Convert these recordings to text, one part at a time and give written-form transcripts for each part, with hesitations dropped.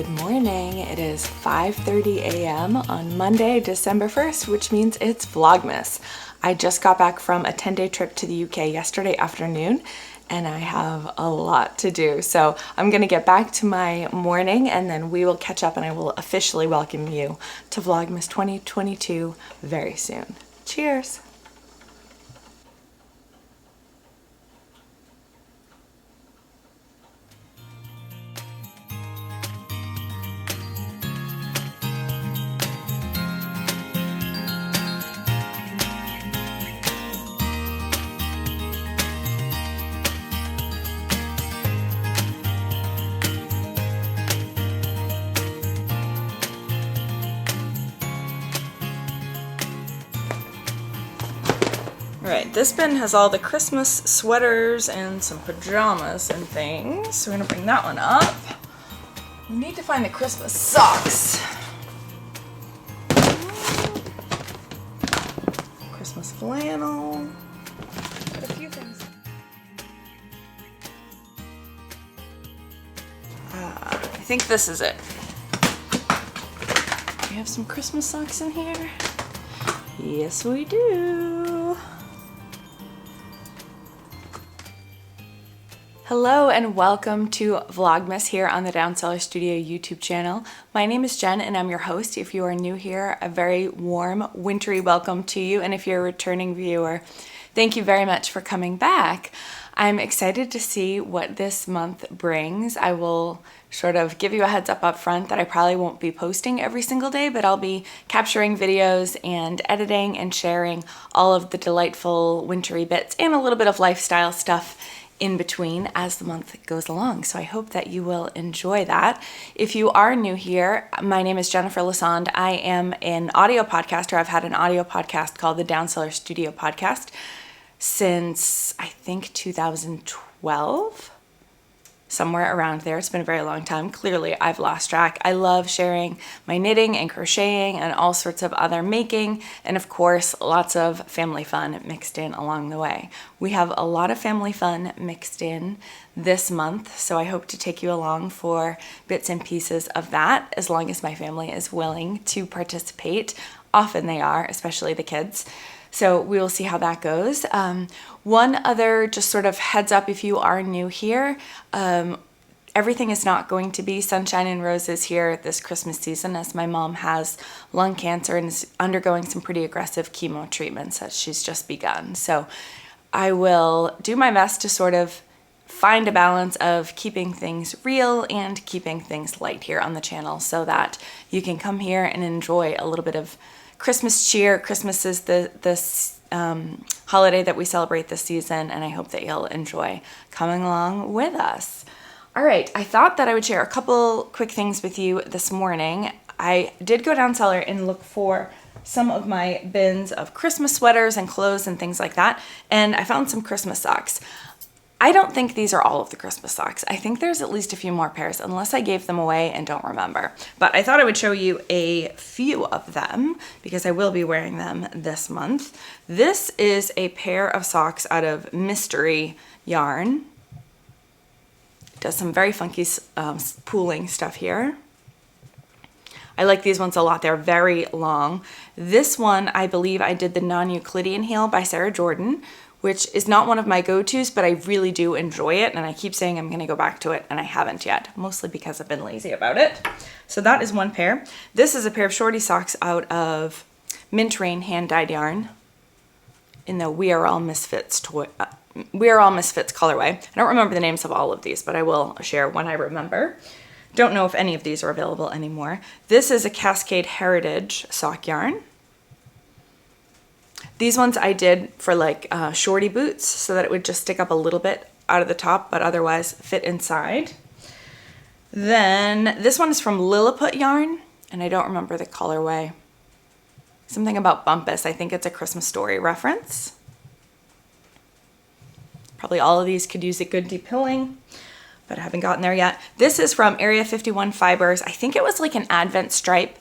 Good morning. It is 5:30 a.m. on Monday, December 1st, which means it's Vlogmas. I just got back from a 10-day trip to the UK yesterday afternoon, and I have a lot to do. So I'm gonna get back to my morning and then we will catch up and I will officially welcome you to Vlogmas 2022 very soon. Cheers. All right, this bin has all the Christmas sweaters and some pajamas and things. So we're gonna bring that one up. We need to find the Christmas socks. Christmas flannel. Got a few things. I think this is it. We have some Christmas socks in here. Yes, we do. Hello and welcome to Vlogmas here on the Down Cellar Studio YouTube channel. My name is Jen and I'm your host. If you are new here, a very warm, wintry welcome to you. And if you're a returning viewer, thank you very much for coming back. I'm excited to see what this month brings. I will sort of give you a heads up front that I probably won't be posting every single day, but I'll be capturing videos and editing and sharing all of the delightful wintry bits and a little bit of lifestyle stuff in between as the month goes along. So I hope that you will enjoy that. If you are new here, my name is Jennifer Lassonde. I am an audio podcaster. I've had an audio podcast called the Down Cellar Studio Podcast since I think 2012. Somewhere around there. It's been a very long time. Clearly, I've lost track. I love sharing my knitting and crocheting and all sorts of other making, and of course, lots of family fun mixed in along the way. We have a lot of family fun mixed in this month, so I hope to take you along for bits and pieces of that, as long as my family is willing to participate. Often they are, especially the kids. So we will see how that goes. One other just sort of heads up if you are new here, everything is not going to be sunshine and roses here this Christmas season, as my mom has lung cancer and is undergoing some pretty aggressive chemo treatments that she's just begun. So I will do my best to sort of find a balance of keeping things real and keeping things light here on the channel so that you can come here and enjoy a little bit of Christmas cheer. Christmas is this holiday that we celebrate this season, and I hope that you'll enjoy coming along with us. All right, I thought that I would share a couple quick things with you this morning. I did go down cellar and look for some of my bins of Christmas sweaters and clothes and things like that, and I found some Christmas socks. I don't think these are all of the Christmas socks. I think there's at least a few more pairs, unless I gave them away and don't remember. But I thought I would show you a few of them because I will be wearing them this month. This is a pair of socks out of Mystery Yarn. It does some very funky pooling stuff here. I like these ones a lot. They're very long. This one, I believe I did the Non-Euclidean heel by Sarah Jordan, which is not one of my go-tos, but I really do enjoy it, and I keep saying I'm gonna go back to it, and I haven't yet, mostly because I've been lazy about it. So that is one pair. This is a pair of shorty socks out of Mint Rain hand-dyed yarn in the We Are All Misfits colorway. I don't remember the names of all of these, but I will share when I remember. Don't know if any of these are available anymore. This is a Cascade Heritage sock yarn. These ones I did for like shorty boots so that it would just stick up a little bit out of the top, but otherwise fit inside. Then this one is from Lilliput Yarn, and I don't remember the colorway. Something about Bumpus. I think it's a Christmas Story reference. Probably all of these could use a good depilling, but I haven't gotten there yet. This is from Area 51 Fibers. I think it was like an Advent stripe.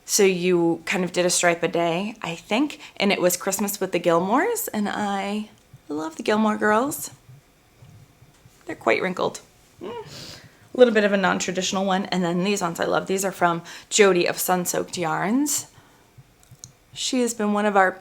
So you kind of did a stripe a day, I think, and it was Christmas with the Gilmores, and I love the Gilmore Girls. They're quite wrinkled. little bit of a non-traditional one. And then these ones I love. These are from Jody of Sun-Soaked Yarns. She has been one of our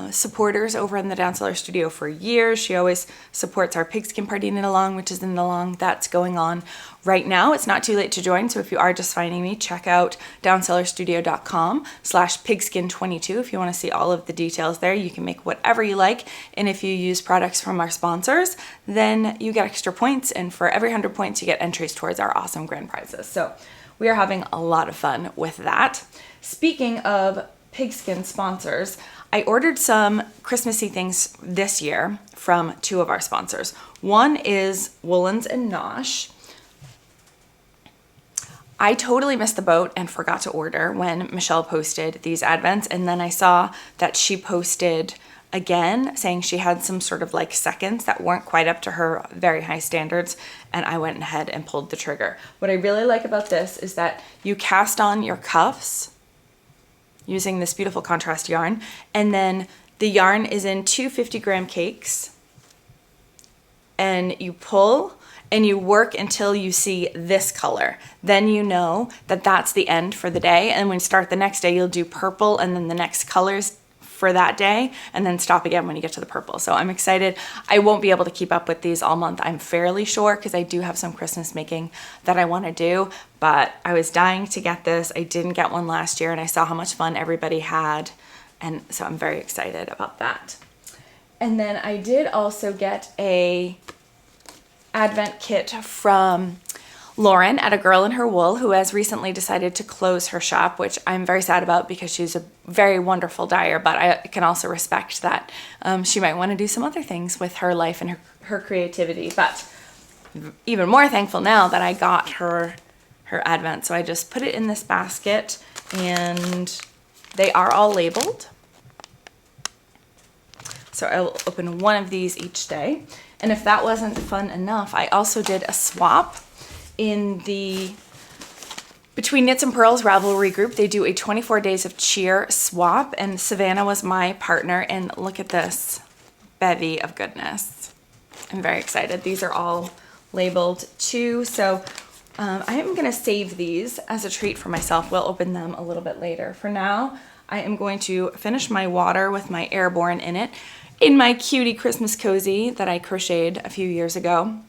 supporters over in the Down Cellar Studio for years. She always supports our pigskin party knit along, which is in the along that's going on right now. It's not too late to join, so if you are just finding me, check out downcellarstudio.com/pigskin22 if you want to see all of the details there. You can make whatever you like, and if you use products from our sponsors, then you get extra points, and for every 100 points you get entries towards our awesome grand prizes. So we are having a lot of fun with that. Speaking of pigskin sponsors, I ordered some Christmassy things this year from two of our sponsors. One is Woolens and Nosh. I totally missed the boat and forgot to order when Michelle posted these advents, and then I saw that she posted again saying she had some sort of like seconds that weren't quite up to her very high standards, and I went ahead and pulled the trigger. What I really like about this is that you cast on your cuffs using this beautiful contrast yarn, and then the yarn is in two 50-gram cakes, and you pull and you work until you see this color. Then you know that that's the end for the day, and when you start the next day you'll do purple and then the next colors for that day, and then stop again when you get to the purple. So I'm excited. I won't be able to keep up with these all month, I'm fairly sure, because I do have some Christmas making that I want to do, but I was dying to get this. I didn't get one last year, and I saw how much fun everybody had, and so I'm very excited about that. And then I did also get a advent kit from Lauren at A Girl in Her Wool, who has recently decided to close her shop, which I'm very sad about because she's a very wonderful dyer, but I can also respect that she might want to do some other things with her life and her creativity. But even more thankful now that I got her advent. So I just put it in this basket, and they are all labeled. So I will open one of these each day. And if that wasn't fun enough, I also did a swap in the Between Knits and Purls Ravelry group. They do a 24 days of cheer swap, and Savannah was my partner, and look at this bevy of goodness. I'm very excited. These are all labeled too, so I am going to save these as a treat for myself. We'll open them a little bit later. For now, I am going to finish my water with my Airborne in it, in my cutie Christmas cozy that I crocheted a few years ago.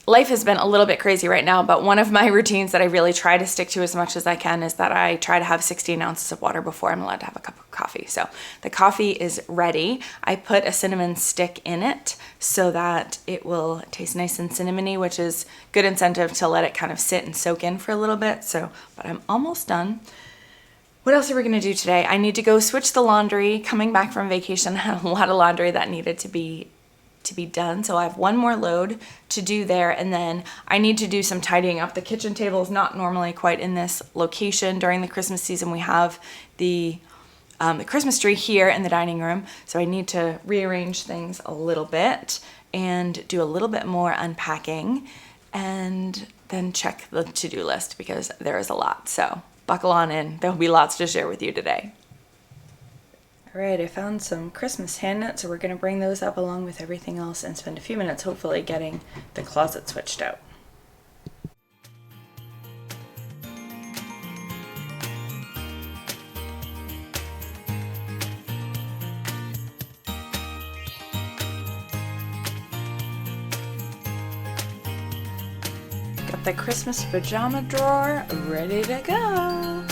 Life has been a little bit crazy right now, but one of my routines that I really try to stick to as much as I can is that I try to have 16 ounces of water before I'm allowed to have a cup of coffee. So the coffee is ready. I put a cinnamon stick in it so that it will taste nice and cinnamony, which is good incentive to let it kind of sit and soak in for a little bit. So, but I'm almost done. What else are we gonna do today? I need to go switch the laundry. Coming back from vacation, I had a lot of laundry that needed to be done, so I have one more load to do there, and then I need to do some tidying up. The kitchen table is not normally quite in this location. During the Christmas season, we have the Christmas tree here in the dining room, so I need to rearrange things a little bit and do a little bit more unpacking, and then check the to-do list because there is a lot. So buckle on in. There'll be lots to share with you today. All right, I found some Christmas hand knits, so we're going to bring those up along with everything else and spend a few minutes hopefully getting the closet switched out. Got the Christmas pajama drawer ready to go.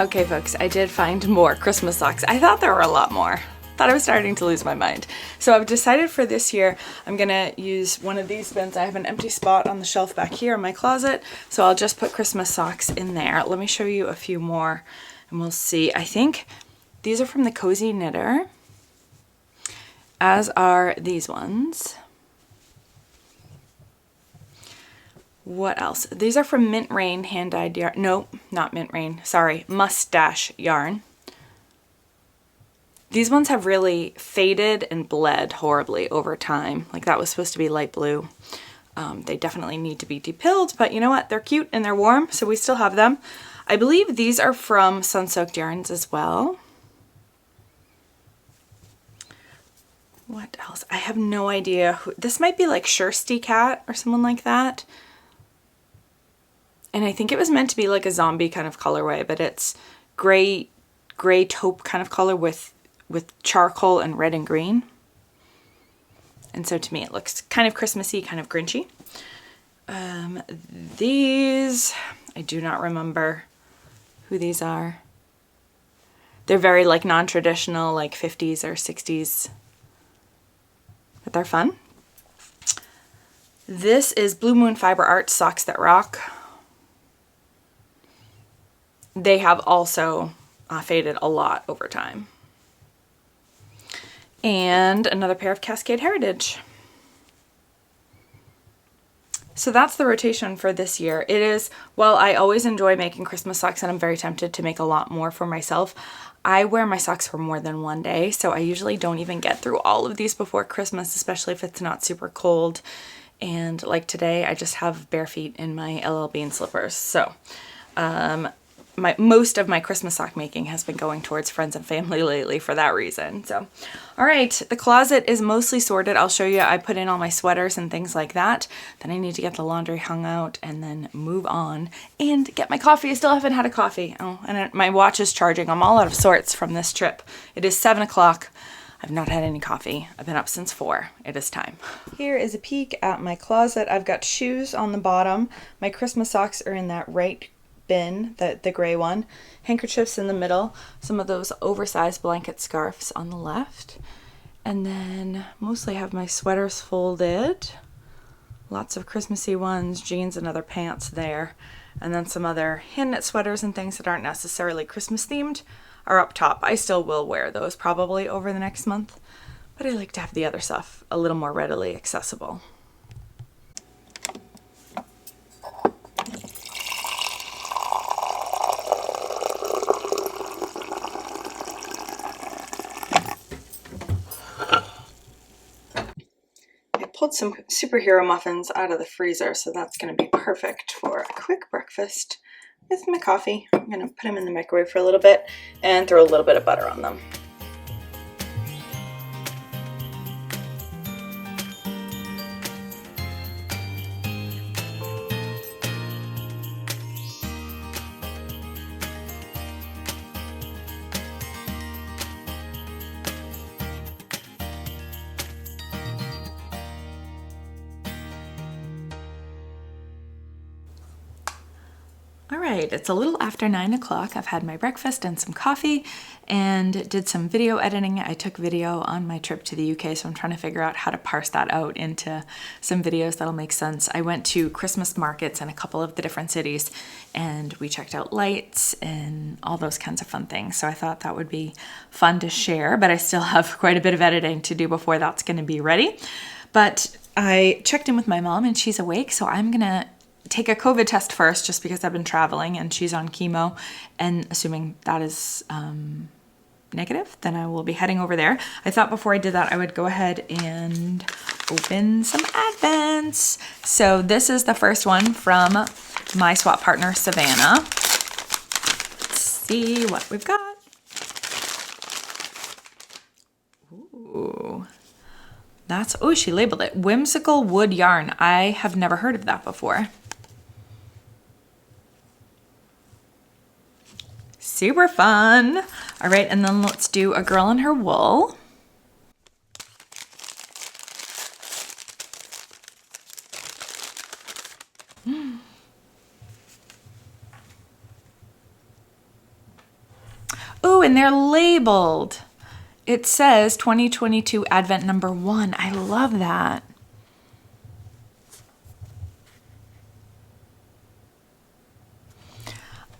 Okay, folks, I did find more Christmas socks. I thought there were a lot more. Thought I was starting to lose my mind. So I've decided for this year, I'm gonna use one of these bins. I have an empty spot on the shelf back here in my closet, so I'll just put Christmas socks in there. Let me show you a few more and we'll see. I think these are from the Cozy Knitter, as are these ones. What else? These are from Mint Rain hand-dyed yarn. No, not Mint Rain. Sorry, Mustache Yarn. These ones have really faded and bled horribly over time. Like that was supposed to be light blue. They definitely need to be depilled, but you know what? They're cute and they're warm, so we still have them. I believe these are from Sun-Soaked Yarns as well. What else? I have no idea. This might be like Shirsty Cat or someone like that. And I think it was meant to be like a zombie kind of colorway, but it's gray taupe kind of color with charcoal and red and green. And so to me it looks kind of Christmassy, kind of Grinchy. These, I do not remember who these are. They're very like non-traditional, like 50s or 60s. But they're fun. This is Blue Moon Fiber Art Socks That Rock. They have also faded a lot over time. And another pair of Cascade Heritage. So that's the rotation for this year. It is, well, I always enjoy making Christmas socks and I'm very tempted to make a lot more for myself. I wear my socks for more than one day, so I usually don't even get through all of these before Christmas, especially if it's not super cold. And like today, I just have bare feet in my LL Bean slippers. So most of my Christmas sock making has been going towards friends and family lately for that reason. So, all right, the closet is mostly sorted. I'll show you. I put in all my sweaters and things like that. Then I need to get the laundry hung out and then move on and get my coffee. I still haven't had a coffee. Oh, and my watch is charging. I'm all out of sorts from this trip. It is 7 o'clock. I've not had any coffee. I've been up since 4. It is time. Here is a peek at my closet. I've got shoes on the bottom. My Christmas socks are in that right bin, the gray one. Handkerchiefs in the middle. Some of those oversized blanket scarves on the left. And then mostly have my sweaters folded. Lots of Christmassy ones, jeans and other pants there. And then some other hand knit sweaters and things that aren't necessarily Christmas themed are up top. I still will wear those probably over the next month, but I like to have the other stuff a little more readily accessible. Pulled some superhero muffins out of the freezer, so that's going to be perfect for a quick breakfast with my coffee. I'm going to put them in the microwave for a little bit and throw a little bit of butter on them. All right, it's a little after 9 o'clock. I've had my breakfast and some coffee and did some video editing. I took video on my trip to the UK, so I'm trying to figure out how to parse that out into some videos that'll make sense. I went to Christmas markets in a couple of the different cities and we checked out lights and all those kinds of fun things. So I thought that would be fun to share, but I still have quite a bit of editing to do before that's going to be ready. But I checked in with my mom and she's awake, so I'm going to take a COVID test first just because I've been traveling and she's on chemo, and assuming that is negative, then I will be heading over there. I thought before I did that I would go ahead and open some Advents. So this is the first one from my swap partner Savannah. Let's see what we've got. Ooh. That's, oh, she labeled it Whimsical Wood Yarn. I have never heard of that before. Super fun. All right, and then let's do A Girl in Her Wool. Oh, and they're labeled. It says 2022 Advent number 1. I love that.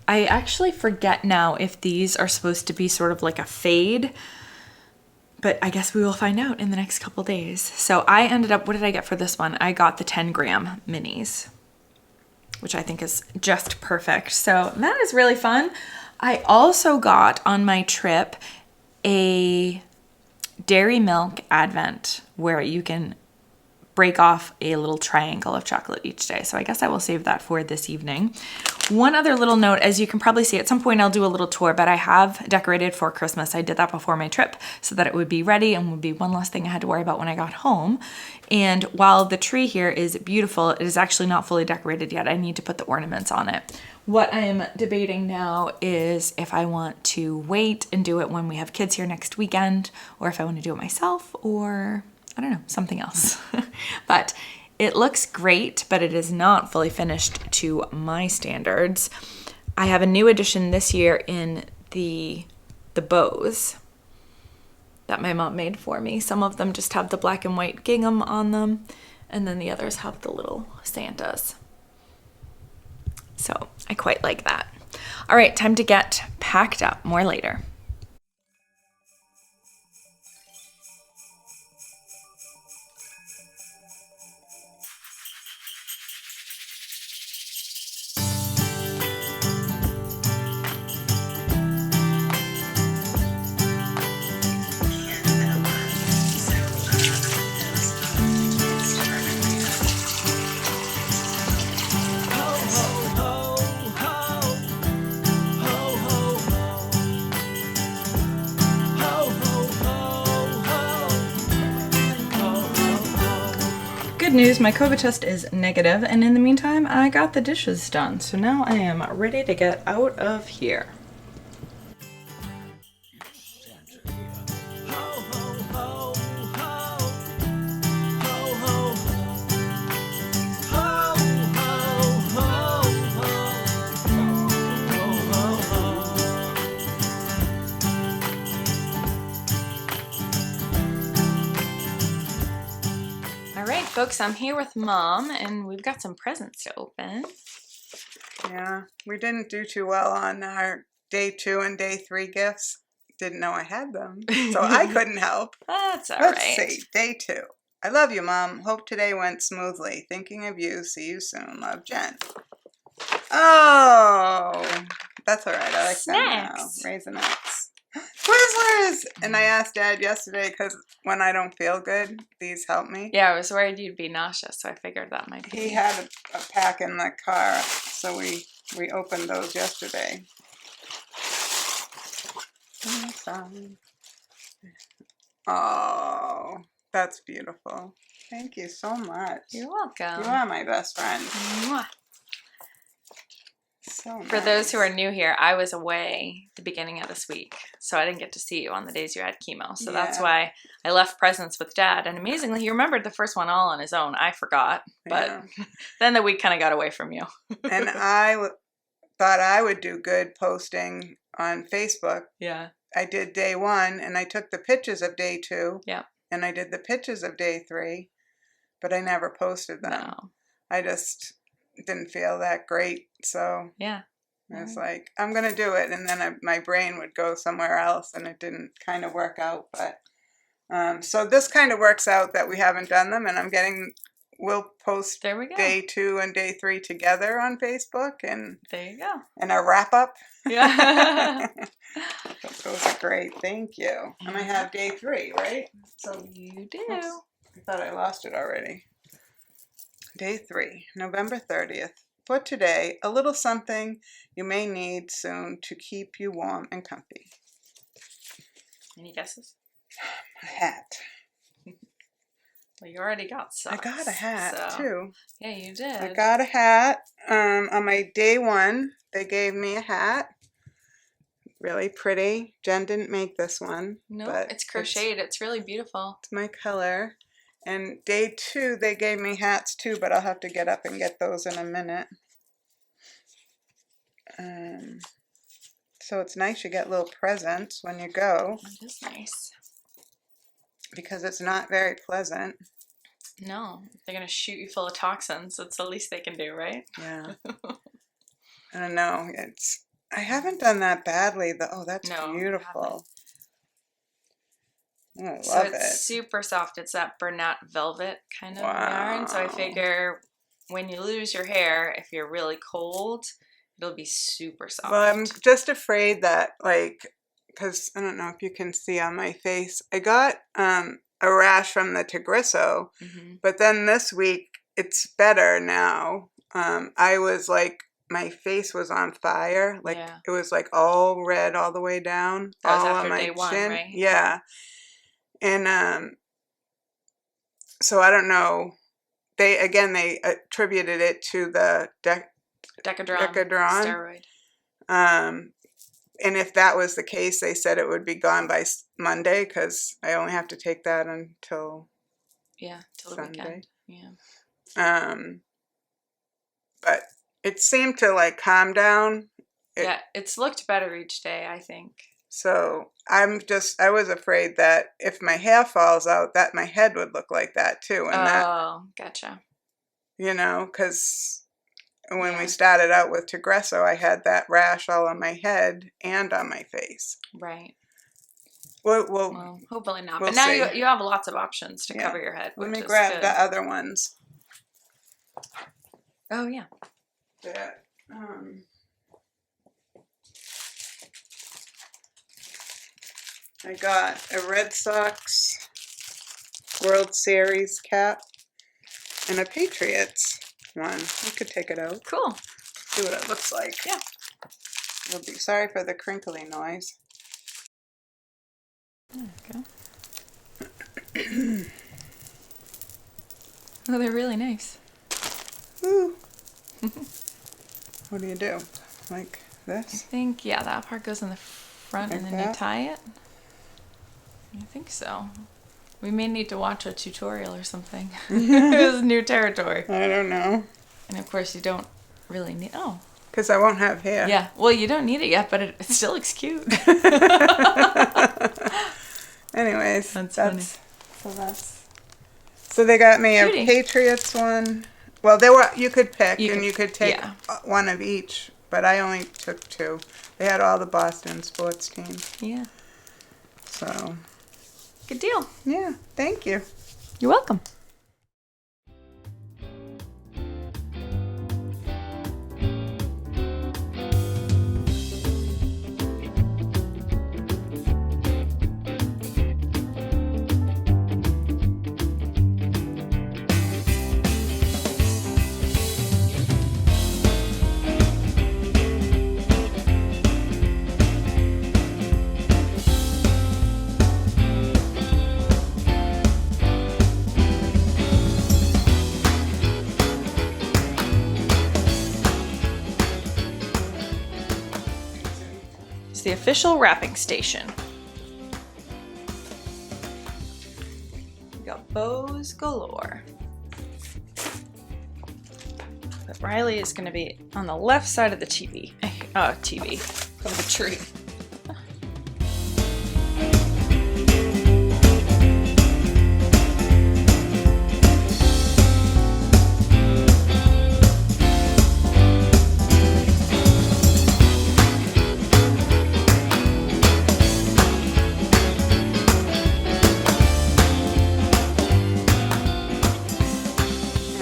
I actually forget now if these are supposed to be sort of like a fade, but I guess we will find out in the next couple days. So I ended up, what did I get for this one? I got the 10 gram minis, which I think is just perfect. So that is really fun. I also got on my trip a dairy milk Advent where you can break off a little triangle of chocolate each day. So I guess I will save that for this evening. One other little note, as you can probably see, at some point I'll do a little tour, but I have decorated for Christmas. I did that before my trip so that it would be ready and would be one less thing I had to worry about when I got home. And while the tree here is beautiful, it is actually not fully decorated yet. I need to put the ornaments on it. What I am debating now is if I want to wait and do it when we have kids here next weekend, or if I want to do it myself, or I don't know, something else. But it looks great, but it is not fully finished to my standards. I have a new addition this year in the bows that my mom made for me. Some of them just have the black and white gingham on them, and then the others have the little Santas. So I quite like that. All right, time to get packed up. More later. Good news, my COVID test is negative, and in the meantime, I got the dishes done. So now I am ready to get out of here. Folks, I'm here with Mom, and we've got some presents to open. Yeah, we didn't do too well on our day 2 and day 3 gifts. Didn't know I had them, so I couldn't help. That's all Let's right. see, day 2. I love you, Mom. Hope today went smoothly. Thinking of you. See you soon. Love, Jen. Oh, that's all right. I like Snacks. Them now. Raisinets. Twizzlers! And I asked Dad yesterday because when I don't feel good, these help me. Yeah, I was worried you'd be nauseous, so I figured that might be. He had a pack in the car, so we opened those yesterday. Oh, that's beautiful. Thank you so much. You're welcome. You are my best friend. Mwah. So nice. For those who are new here, I was away the beginning of this week, so I didn't get to see you on the days you had chemo. So that's why I left presents with Dad. And amazingly, he remembered the first one all on his own. I forgot, but then the week kind of got away from you. And I thought I would do good posting on Facebook. Yeah. I did day 1, and I took the pictures of day 2. Yeah. And I did the pictures of day 3, but I never posted them. No. I just didn't feel that great, so yeah, I was like, I'm gonna do it, and then my brain would go somewhere else, and it didn't kind of work out. But so this kind of works out that we haven't done them, and we'll post there we go. day 2 and day 3 together on Facebook, and there you go, and a wrap up. Yeah. Those are great. Thank you. And I have day 3, right? So you do. I thought I lost it already. Day 3, November 30th. For today, a little something you may need soon to keep you warm and comfy. Any guesses? A hat. Well, you already got socks. I got a hat, too. Yeah, you did. I got a hat. On my day 1, they gave me a hat. Really pretty. Jen didn't make this one. No, it's crocheted. It's really beautiful. It's my color. And day 2, they gave me hats too, but I'll have to get up and get those in a minute. So it's nice you get little presents when you go. It is nice. Because it's not very pleasant. No, they're going to shoot you full of toxins. That's the least they can do, right? Yeah. I don't know. I haven't done that badly, though. Oh, that's beautiful. Oh, I love it. It's super soft. It's that Bernat velvet kind of yarn. So I figure when you lose your hair, if you're really cold, it'll be super soft. Well, I'm just afraid that, because I don't know if you can see on my face, I got a a rash from the Tigrisso. Mm-hmm. But then this week, it's better now. I was like, my face was on fire. Like, it was like all red all the way down. That was all after on my day one, chin. right? Yeah. And so I don't know. They attributed it to the Decadron steroid. And if that was the case, they said it would be gone by Monday because I only have to take that until till the Sunday. weekend. Yeah. But it seemed to like calm down. It's looked better each day, I think. So I was afraid that if my hair falls out, that my head would look like that too. And gotcha. You know, because when we started out with Tigrisso, I had that rash all on my head and on my face. Right. Well, hopefully not. We'll but now see. you have lots of options to cover your head. Let me is grab good. the other ones. Oh, yeah. That, I got a Red Sox World Series cap and a Patriots one. You could take it out. Cool. See what it looks like. Yeah. You'll be sorry for the crinkly noise. Okay. Oh, they're really nice. Ooh. What do you do? Like this? I think, that part goes in the front Like and then you tie it. I think so. We may need to watch a tutorial or something. This is new territory. I don't know. And of course you don't really need, because I won't have hair. Yeah, well you don't need it yet, but it still looks cute. Anyways, that's funny. So they got me Cutie. a Patriots one. Well, you could pick and you could take one of each, but I only took two. They had all the Boston sports teams. Yeah. So. Good deal. Yeah, thank you. You're welcome. The official wrapping station. We got bows galore. But Riley is going to be on the left side of the TV. Of the tree.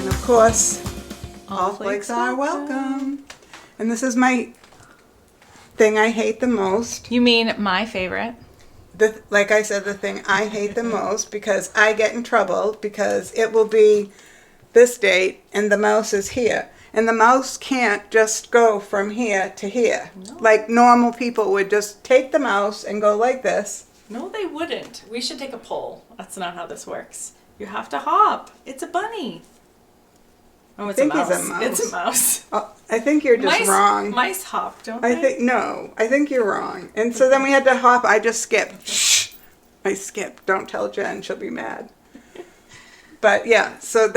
Of course, all flakes are welcome. And this is my thing I hate the most. You mean my favorite? Like I said, the thing I hate the most because I get in trouble because it will be this date and the mouse is here. And the mouse can't just go from here to here. No. Like normal people would just take the mouse and go like this. No, they wouldn't. We should take a poll. That's not how this works. You have to hop. It's a bunny. Oh, it's a mouse. He's a mouse. It's a mouse. Oh, I think you're just wrong. Mice hop, don't they? I think you're wrong. And so then we had to hop. I just skipped. Shh. I skipped. Don't tell Jen. She'll be mad. But yeah, so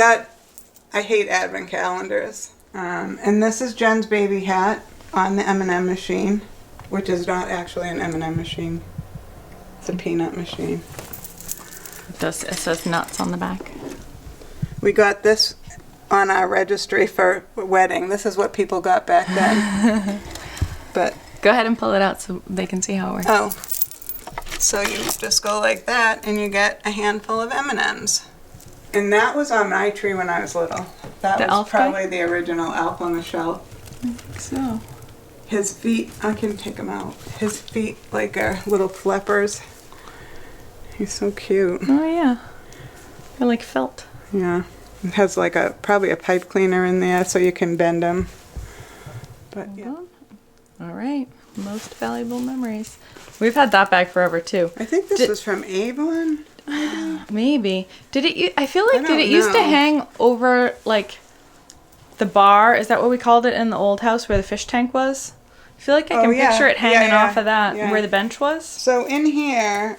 I hate advent calendars. And this is Jen's baby hat on the M&M machine, which is not actually an M&M machine. It's a peanut machine. It says nuts on the back. We got this on our registry for wedding. This is what people got back then. But go ahead and pull it out so they can see how it works. Oh, so you just go like that and you get a handful of M&Ms. And that was on my tree when I was little. That was probably the original elf on the shelf. I think so. His feet, I can take him out. His feet like are little flippers. He's so cute. Oh yeah. They're like felt. Yeah. It has like probably a pipe cleaner in there so you can bend them. But yeah. All right. Most valuable memories. We've had that bag forever too. I think this was from Avon. Maybe. Did it? I feel like I don't used to know. hang over like the bar? Is that what we called it in the old house where the fish tank was? I feel like I can picture it hanging off of that where the bench was. So in here,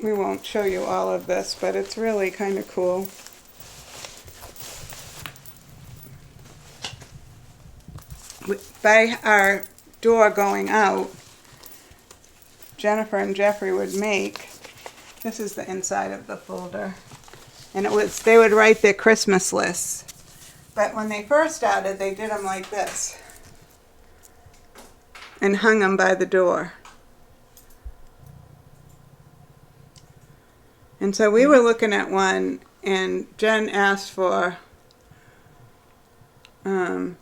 we won't show you all of this, but it's really kind of cool. By our door going out, Jennifer and Jeffrey would make, this is the inside of the folder, and they would write their Christmas lists. But when they first started, they did them like this and hung them by the door. And so we were looking at one, and Jen asked for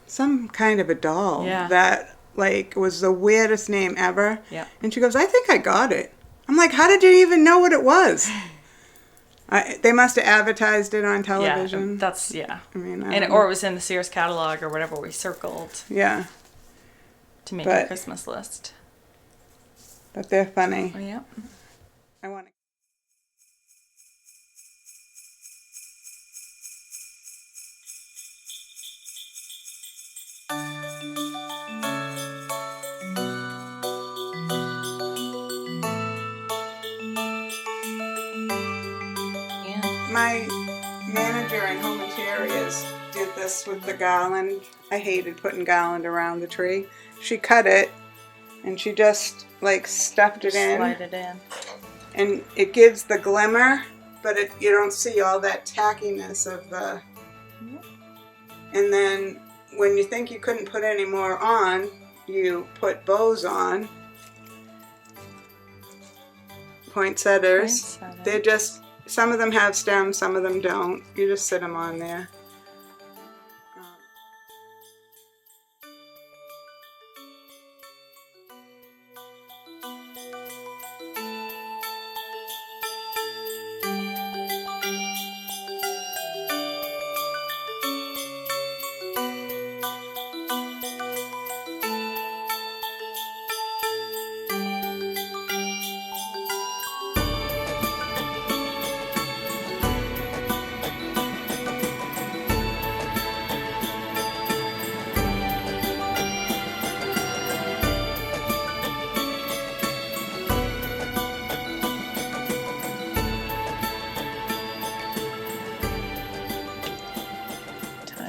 some kind of a doll that like was the weirdest name ever. Yeah. And she goes, I think I got it. I'm like, how did you even know what it was? They must have advertised it on television. Yeah, that's, I mean, or it was in the Sears catalog or whatever we circled. Yeah. To make a Christmas list. But they're funny. Oh, yeah. I want to. My manager in Home Interiors did this with the garland. I hated putting garland around the tree. She cut it and she just like stuffed it in. Slide it in. And it gives the glimmer, but you don't see all that tackiness of the... And then when you think you couldn't put any more on, you put bows on. Poinsettias. They're just... Some of them have stems, some of them don't. You just sit them on there.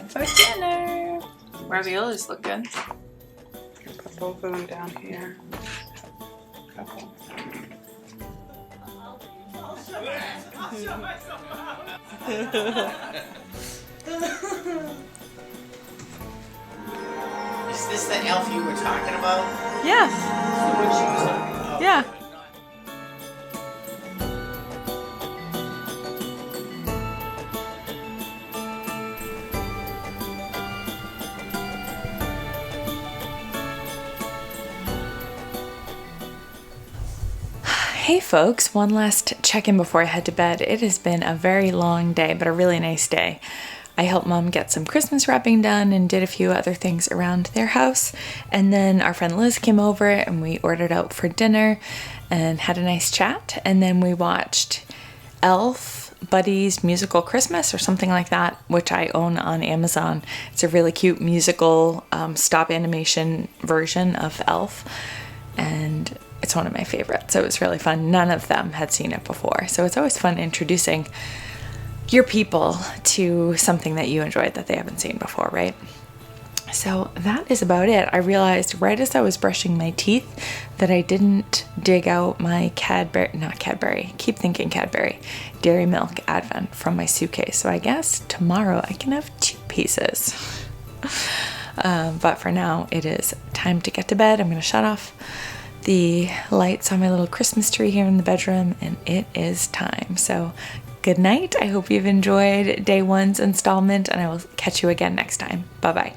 For dinner. Raviolis look good. Put both of them down here. Couple. Is this the elf you were talking about? Yeah. Yeah. Hey folks, one last check-in before I head to bed. It has been a very long day, but a really nice day. I helped Mom get some Christmas wrapping done and did a few other things around their house. And then our friend Liz came over and we ordered out for dinner and had a nice chat. And then we watched Elf Buddy's Musical Christmas or something like that, which I own on Amazon. It's a really cute musical stop animation version of Elf. And it's one of my favorites, so it was really fun. None of them had seen it before, so it's always fun introducing your people to something that you enjoyed that they haven't seen before, right? So that is about it. I realized right as I was brushing my teeth that I didn't dig out my Cadbury, Dairy Milk Advent from my suitcase. So I guess tomorrow I can have 2 pieces. But for now, it is time to get to bed. I'm going to shut off the lights on my little Christmas tree here in the bedroom, and it is time. So good night. I hope you've enjoyed day 1's installment, and I will catch you again next time. Bye-bye.